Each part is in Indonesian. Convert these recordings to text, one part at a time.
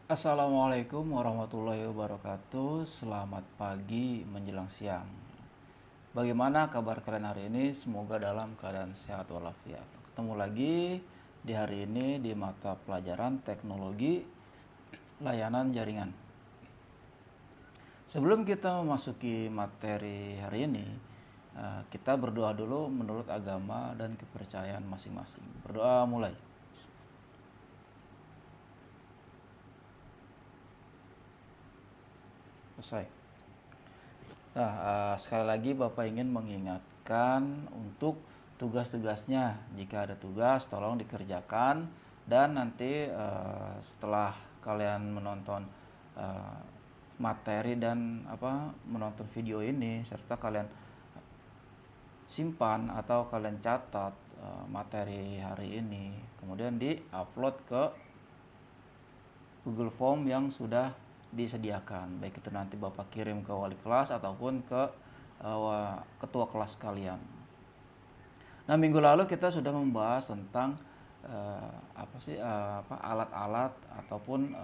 Assalamualaikum warahmatullahi wabarakatuh. Selamat pagi menjelang siang. Bagaimana kabar kalian hari ini? Semoga dalam keadaan sehat walafiat. Ketemu lagi di hari ini di mata pelajaran teknologi layanan jaringan. Sebelum kita memasuki materi hari ini, kita berdoa dulu menurut agama dan kepercayaan masing-masing. Berdoa mulai. Selesai. Nah, sekali lagi Bapak ingin mengingatkan untuk tugas-tugasnya. Jika ada tugas, tolong dikerjakan. Dan nanti setelah kalian menonton eh, materi dan menonton video ini, serta kalian simpan atau kalian catat materi hari ini, kemudian di-upload ke Google Form yang sudah disediakan, baik itu nanti Bapak kirim ke wali kelas ataupun ke ketua kelas kalian. Nah, minggu lalu kita sudah membahas tentang alat-alat ataupun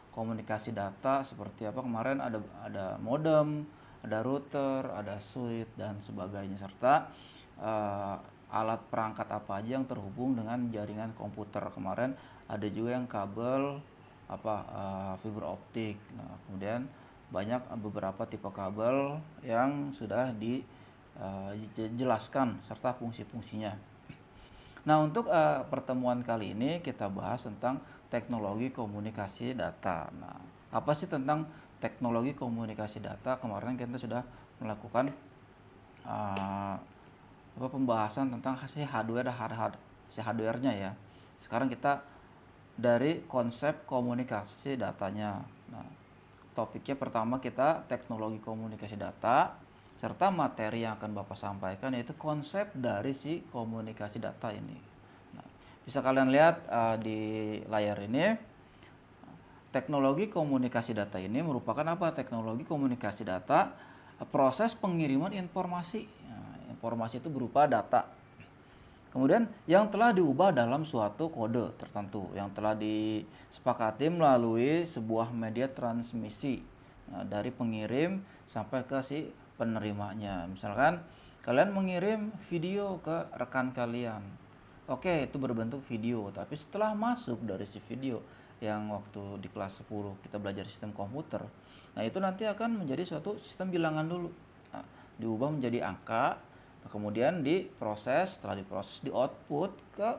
komunikasi data seperti apa. Kemarin ada modem, ada router, ada switch dan sebagainya, serta alat perangkat apa aja yang terhubung dengan jaringan komputer. Kemarin ada juga yang kabel fiber optik. Nah, kemudian banyak beberapa tipe kabel yang sudah dijelaskan serta fungsi-fungsinya. Nah, untuk pertemuan kali ini kita bahas tentang teknologi komunikasi data. Nah, apa sih tentang teknologi komunikasi data? Kemarin kita sudah melakukan pembahasan tentang hardware-nya ya. Sekarang kita dari konsep komunikasi datanya. Nah, topiknya pertama kita teknologi komunikasi data, serta materi yang akan Bapak sampaikan yaitu konsep dari si komunikasi data ini. Nah, bisa kalian lihat di layar ini, teknologi komunikasi data ini merupakan apa? Teknologi komunikasi data, proses pengiriman informasi. Nah, informasi itu berupa data. Kemudian yang telah diubah dalam suatu kode tertentu yang telah disepakati melalui sebuah media transmisi, dari pengirim sampai ke si penerimanya. Misalkan kalian mengirim video ke rekan kalian. Oke, itu berbentuk video, tapi setelah masuk dari si video yang waktu di kelas 10 kita belajar sistem komputer, nah itu nanti akan menjadi suatu sistem bilangan dulu. Nah, diubah menjadi angka. Nah, kemudian setelah diproses di output ke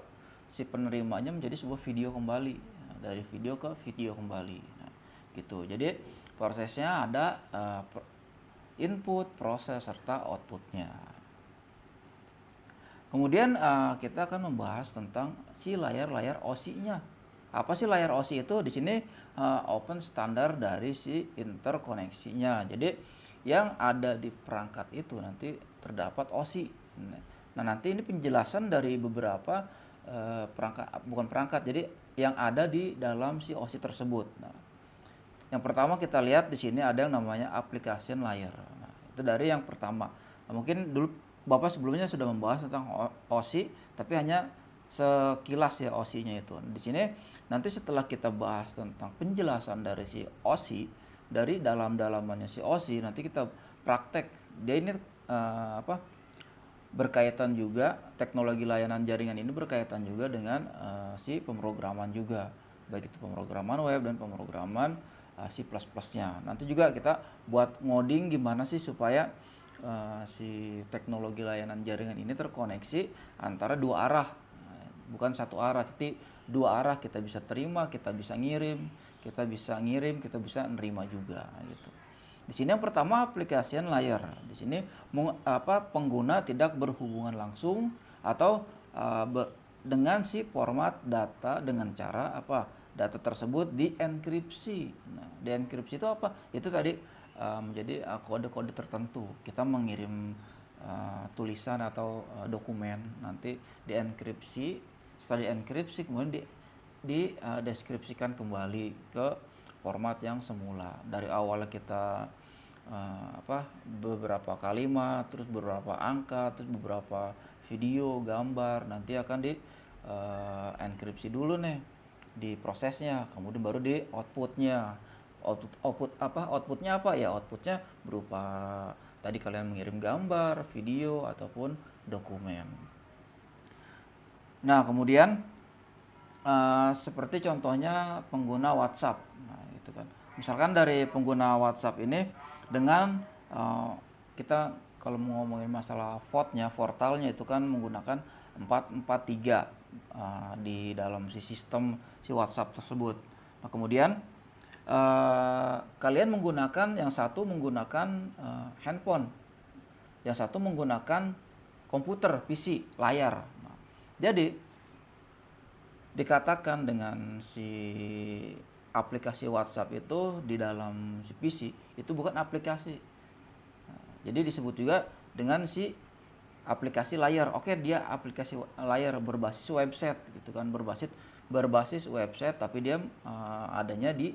si penerimanya menjadi sebuah video kembali. Nah, dari video ke video kembali. Nah, gitu. Jadi prosesnya ada input, proses serta outputnya. Kemudian kita akan membahas tentang si layar-layar OSI-nya. Apa sih layar OSI itu? Di sini open standar dari si interkoneksinya. Jadi yang ada di perangkat itu nanti terdapat OSI. Nah, nanti ini penjelasan dari beberapa perangkat. Jadi yang ada di dalam si OSI tersebut. Nah, yang pertama kita lihat di sini ada yang namanya application layer. Nah, itu dari yang pertama. Nah, mungkin dulu Bapak sebelumnya sudah membahas tentang OSI, tapi hanya sekilas ya OSI-nya itu. Di sini nanti setelah kita bahas tentang penjelasan dari si OSI, dari dalam-dalamannya si OSI, nanti kita praktek. Dia ini berkaitan juga, teknologi layanan jaringan ini berkaitan juga dengan si pemrograman juga, baik itu pemrograman web dan pemrograman C++-nya. Nanti juga kita buat ngoding gimana sih supaya si teknologi layanan jaringan ini terkoneksi antara dua arah, bukan satu arah, tapi dua arah. Kita bisa terima, kita bisa ngirim, kita bisa nerima juga gitu. Di sini yang pertama application layer. Di sini pengguna tidak berhubungan langsung atau dengan si format data dengan cara data tersebut dienkripsi. Nah, dienkripsi itu apa? Itu tadi menjadi kode-kode tertentu. Kita mengirim tulisan atau dokumen, nanti dienkripsi. Setelah dienkripsi kemudian deskripsikan kembali ke format yang semula. Dari awal kita beberapa kalimat, terus beberapa angka, terus beberapa video, gambar, nanti akan di enkripsi dulu nih di prosesnya, kemudian baru di outputnya. Outputnya apa ya? Outputnya berupa tadi kalian mengirim gambar, video ataupun dokumen. Nah, kemudian seperti contohnya pengguna WhatsApp. Nah, itu kan. Misalkan dari pengguna WhatsApp ini dengan kita kalau mau ngomongin masalah portalnya itu kan menggunakan 443 di dalam sistem WhatsApp tersebut. Nah, kemudian kalian menggunakan yang satu menggunakan handphone, yang satu menggunakan komputer, PC, layar. Nah, jadi dikatakan dengan si aplikasi WhatsApp itu di dalam si PC itu bukan aplikasi. Nah, jadi disebut juga dengan si aplikasi layar. Oke, dia aplikasi layar berbasis website gitu kan, berbasis website tapi dia adanya di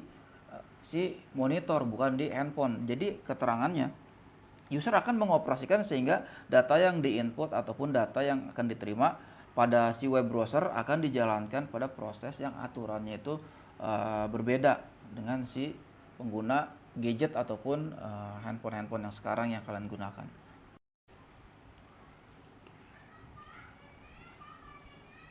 si monitor bukan di handphone. Jadi keterangannya user akan mengoperasikan sehingga data yang diinput ataupun data yang akan diterima pada si web browser akan dijalankan pada proses yang aturannya itu berbeda dengan si pengguna gadget ataupun handphone yang sekarang yang kalian gunakan.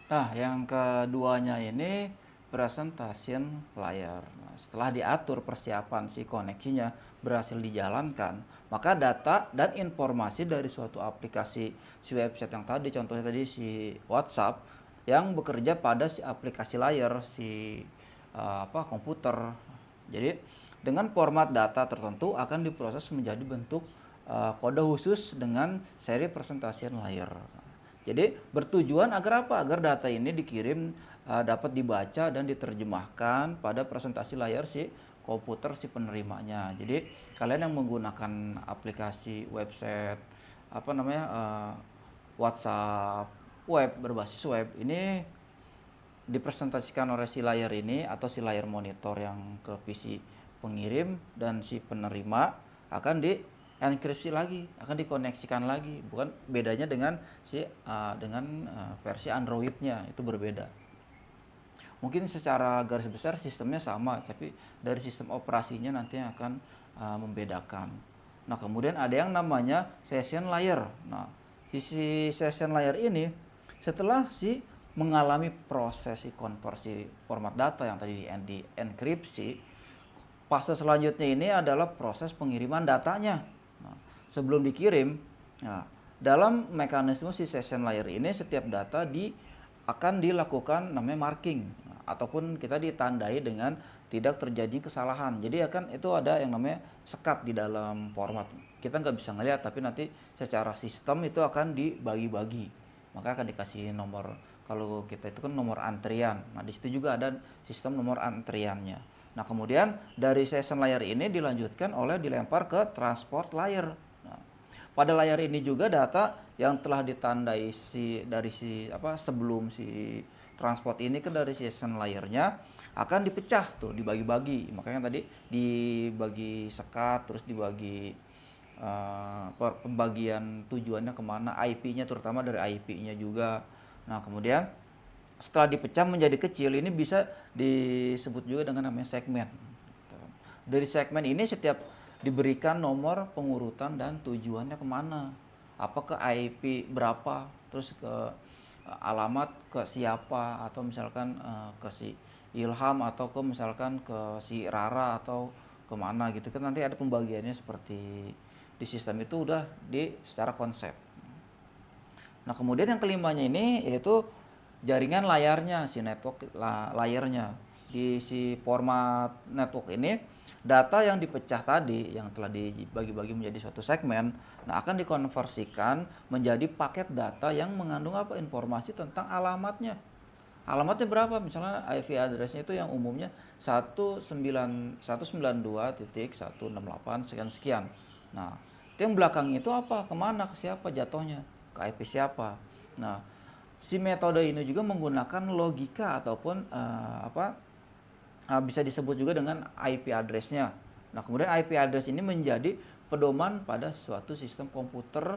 Nah, yang keduanya ini presentation layer. Nah, setelah diatur persiapan si koneksinya berhasil dijalankan, maka data dan informasi dari suatu aplikasi si website yang tadi, contohnya tadi si WhatsApp yang bekerja pada si aplikasi layar si komputer. Jadi dengan format data tertentu akan diproses menjadi bentuk kode khusus dengan seri presentation layer. Jadi bertujuan agar apa? Agar data ini dikirim dapat dibaca dan diterjemahkan pada presentasi layar si komputer si penerimanya. Jadi kalian yang menggunakan aplikasi website WhatsApp web berbasis web ini dipresentasikan oleh si layar ini atau si layar monitor yang ke PC pengirim dan si penerima akan di enkripsi lagi, akan dikoneksikan lagi. Bukan bedanya dengan versi Androidnya itu berbeda. Mungkin secara garis besar sistemnya sama, tapi dari sistem operasinya nanti akan membedakan. Nah, kemudian ada yang namanya session layer. Nah, si session layer ini setelah si mengalami proses konversi format data yang tadi di enkripsi, fase selanjutnya ini adalah proses pengiriman datanya. Nah, sebelum dikirim, dalam mekanisme si session layer ini setiap data akan dilakukan namanya marking, ataupun kita ditandai dengan tidak terjadi kesalahan. Jadi itu ada yang namanya sekat di dalam format. Kita nggak bisa ngeliat, tapi nanti secara sistem itu akan dibagi-bagi. Maka akan dikasih nomor, kalau kita itu kan nomor antrian. Nah, di situ juga ada sistem nomor antriannya. Nah, kemudian dari session layer ini dilempar ke transport layer. Nah, pada layar ini juga data yang telah ditandai sebelum si transport ini kan dari session layernya akan dipecah tuh, dibagi-bagi. Makanya tadi dibagi sekat, terus dibagi pembagian tujuannya kemana, IP-nya terutama dari IP-nya juga. Nah, kemudian setelah dipecah menjadi kecil, ini bisa disebut juga dengan namanya segmen. Dari segmen ini setiap diberikan nomor pengurutan dan tujuannya kemana. Apa ke IP berapa, terus ke alamat ke siapa, atau misalkan ke si Ilham, atau ke misalkan ke si Rara, atau kemana gitu kan. Nanti ada pembagiannya seperti di sistem itu udah secara konsep. Nah, kemudian yang kelimanya ini yaitu jaringan layarnya, si network layarnya. Di si format network ini, data yang dipecah tadi yang telah dibagi-bagi menjadi suatu segmen, nah akan dikonversikan menjadi paket data yang mengandung informasi tentang alamatnya. Alamatnya berapa? Misalnya IP address-nya itu yang umumnya 192.168 sekian. Nah, itu yang belakangnya itu apa? Kemana? Ke siapa jatuhnya? Ke IP siapa? Nah, si metode ini juga menggunakan logika ataupun bisa disebut juga dengan IP address-nya. Nah, kemudian IP address ini menjadi pedoman pada suatu sistem komputer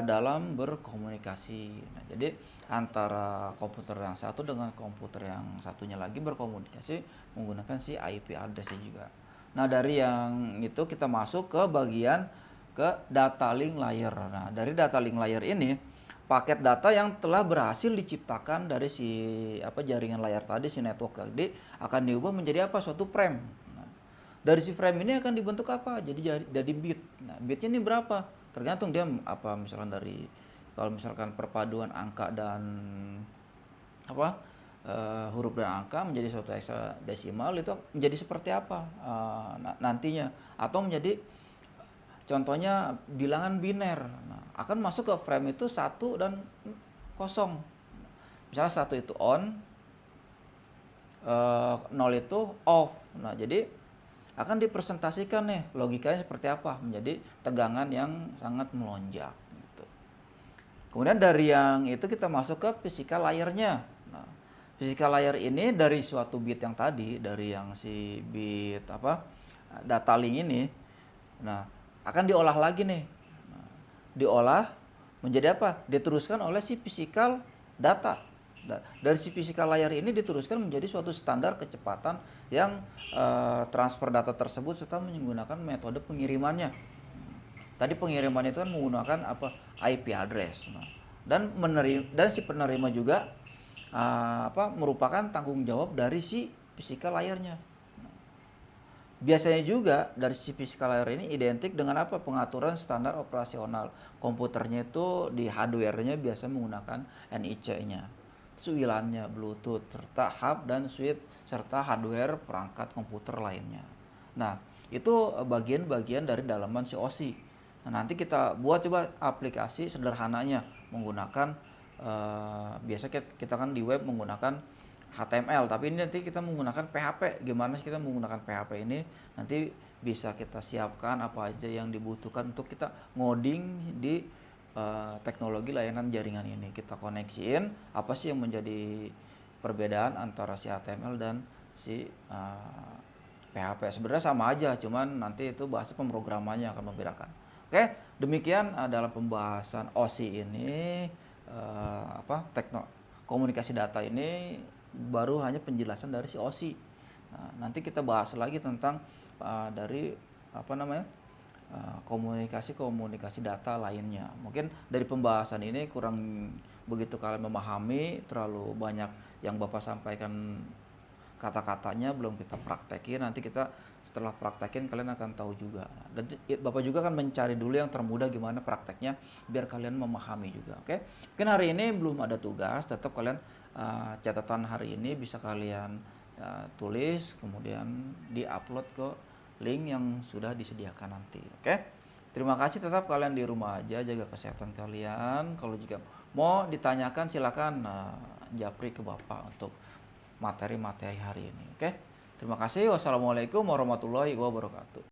dalam berkomunikasi. Nah, jadi antara komputer yang satu dengan komputer yang satunya lagi berkomunikasi menggunakan si IP address juga. Nah, dari yang itu kita masuk ke bagian ke data link layer. Nah, dari data link layer ini paket data yang telah berhasil diciptakan dari si jaringan layar tadi, si network tadi akan diubah menjadi suatu frame. Nah, dari si frame ini akan dibentuk jadi bit. Nah, bitnya ini berapa? Tergantung dia misalkan dari kalau misalkan perpaduan angka dan huruf dan angka menjadi suatu hexadesimal, itu menjadi seperti apa nantinya, atau menjadi contohnya bilangan biner. Nah, akan masuk ke frame itu 1 dan 0. Misalnya 1 itu on, 0 itu off. Nah, jadi akan dipresentasikan nih logikanya seperti apa, menjadi tegangan yang sangat melonjak gitu. Kemudian dari yang itu kita masuk ke physical layer-nya. Nah, physical layer ini dari suatu bit yang tadi, dari yang si bit data link ini, nah akan diolah lagi nih. Nah, diolah menjadi diteruskan oleh si physical data. Dari si physical layer ini diteruskan menjadi suatu standar kecepatan yang transfer data tersebut serta menggunakan metode pengirimannya. Tadi pengiriman itu kan menggunakan IP address. Nah, dan si penerima juga merupakan tanggung jawab dari si physical layernya. Biasanya juga dari si physical layer ini identik dengan pengaturan standar operasional komputernya. Itu di hardware-nya biasa menggunakan NIC-nya, WLAN-nya, Bluetooth, serta hub dan switch, serta hardware perangkat komputer lainnya. Nah, itu bagian-bagian dari dalaman si OSI. Nah, nanti kita buat coba aplikasi sederhananya menggunakan biasa kita kan di web menggunakan HTML, tapi ini nanti kita menggunakan PHP. Gimana sih kita menggunakan PHP ini? Nanti bisa kita siapkan apa aja yang dibutuhkan untuk kita ngoding di teknologi layanan jaringan ini. Kita koneksiin apa sih yang menjadi perbedaan antara si HTML dan si PHP. Sebenarnya sama aja, cuman nanti itu bahasa pemrogramannya akan membedakan. Oke, demikian dalam pembahasan OSI ini, komunikasi data ini baru hanya penjelasan dari si OSI. Nah, nanti kita bahas lagi tentang dari komunikasi data lainnya. Mungkin dari pembahasan ini kurang begitu kalian memahami, terlalu banyak yang Bapak sampaikan kata-katanya belum kita praktekin. Nanti kita setelah praktekin kalian akan tahu juga. Dan Bapak juga akan mencari dulu yang termudah gimana prakteknya biar kalian memahami juga. Oke. Mungkin hari ini belum ada tugas, tetap kalian catatan hari ini bisa kalian tulis, kemudian di-upload ke link yang sudah disediakan nanti. Oke. Terima kasih, tetap kalian di rumah aja, jaga kesehatan kalian. Kalau juga mau ditanyakan silakan japri ke Bapak untuk materi-materi hari ini. Oke. Terima kasih. Wassalamualaikum warahmatullahi wabarakatuh.